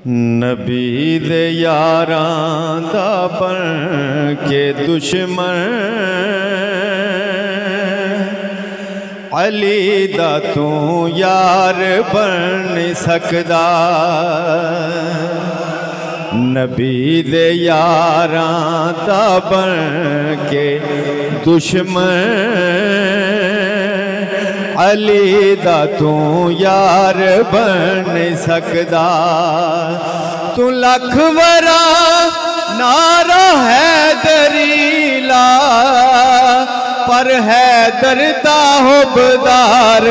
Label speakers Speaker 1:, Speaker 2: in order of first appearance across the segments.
Speaker 1: नबी दे यारां दा बन के दुश्मन अली दा तू यार बन सकदा। नबी दे यारां दा बन के दुश्मन अली दा तू यार बन सकदा। तू लख वरा नारा है दरीला पर है दरदा हुबदार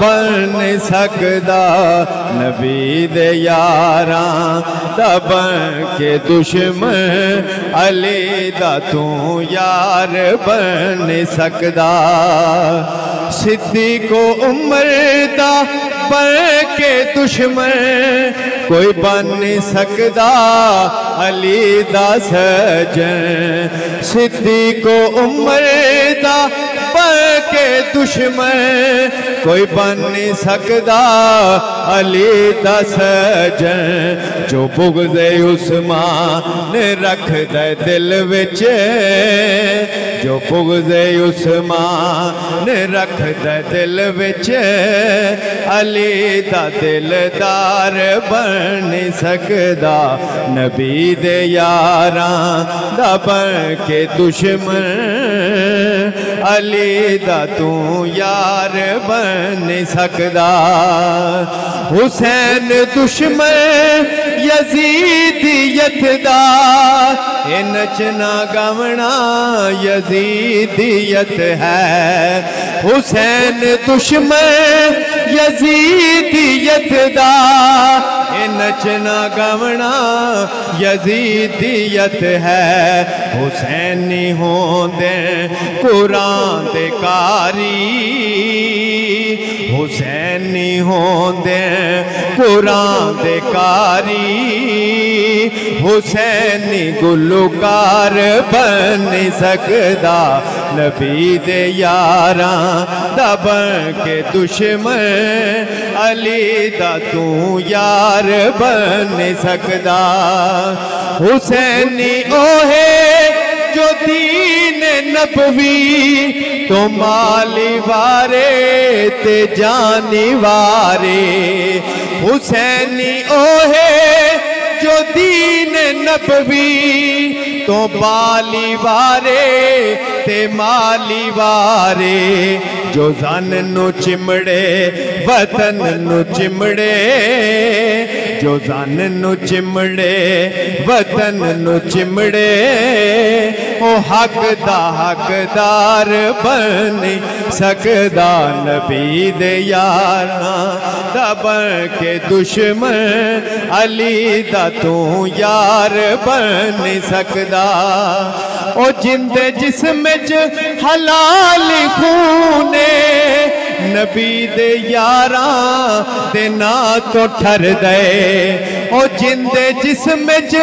Speaker 1: बन सकदा। नबी दे यारां दा बन के दुश्मन अली दा तू यार बन सकदा। सिद्दीक़ो उमर दा बन के दुश्मन कोई बन नहीं सकदा अली दा सजन। सिद्दीक़ो उमर दा बन के दुश्मन कोई बन नहीं सकदा अली दा सजन। जो बुग़्ज़े उस्मान रख दे दिल विच, जो बुग़्ज़े उस्मान रख दे दिल विच अली दा दिलदार बन नहीं सकदा। नबी दे यारां दा बन के दुश्मन अली दा तू यार बन नहीं सकदा। हुसैन दुश्मन यजीदियत दा ए नचना गावना यजीदियत है। हुसैन दुश्मन यजीदियत दा ए नचना गावना यजीदियत है। हुसैनी होंदे कुरान दे कारी, हुसैनी होंदे कुरान दे कारी, हुसैनी गुलकार बन नहीं सकदा। नबी दे यारां दा बन के दुश्मन अली दा तू यार बन नहीं सकदा। हुसैनी ओहे जो दीन नबवी तो माली वारे ते जानी वारे। हुसैनी ओहे जो दीन नबवी तो बाली वारे ते माली वारे। जो जन नु चिमड़े वतन नु चिमड़े, जो जन नु चिमड़े वतन नु चिमड़े ओ हक दा हकदार बन सकदा। नबी दे यारां दा बन के दुश्मन अली दा तू यार बन सकदा। ओ जिंदे जिस्म च हलाल खून नबी दे यारां दे ना तो ठर दे। ओ जिंदे जिस्म च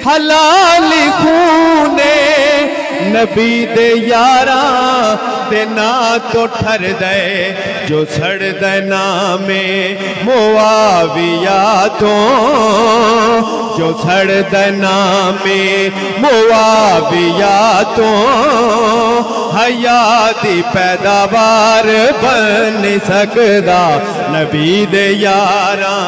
Speaker 1: हलाल खून नबी दे यारां दे ना तो ठर दे। जो सड़ दे नामे मुआविया तो, जो सड़ दे नामे मुआविया तो हया दी पैदावार बन सकदा। नबी दे यारां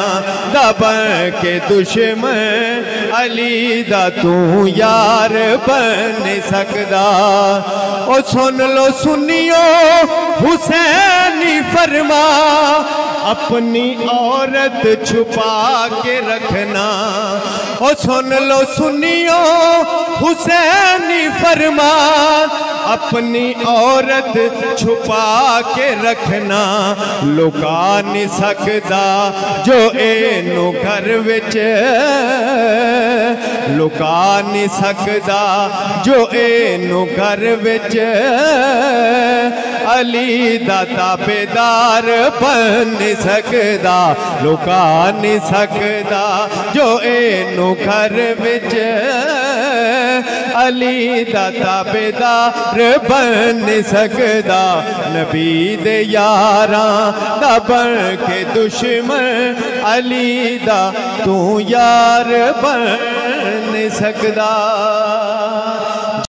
Speaker 1: दा बन के दुश्मन अली दा तू यार बन सकदा। ओ सुन लो सुनियो हुसैनी फरमा अपनी औरत छुपा के रखना। ओ सुन लो सुनियो हुसैनी फरमा अपनी औरत छुपा के रखना। लुका नहीं सकदा जो एनू घर विच, लुका नहीं सकदा जो एनू घर विच अली दा ताबेदार बन सकदा। लुका नहीं सकदा जो एनू घर विच अली दा ताबेदार बन सकदा नबी दे यारां दा बन के दुश्मन अली दा तू यार बन सकदा।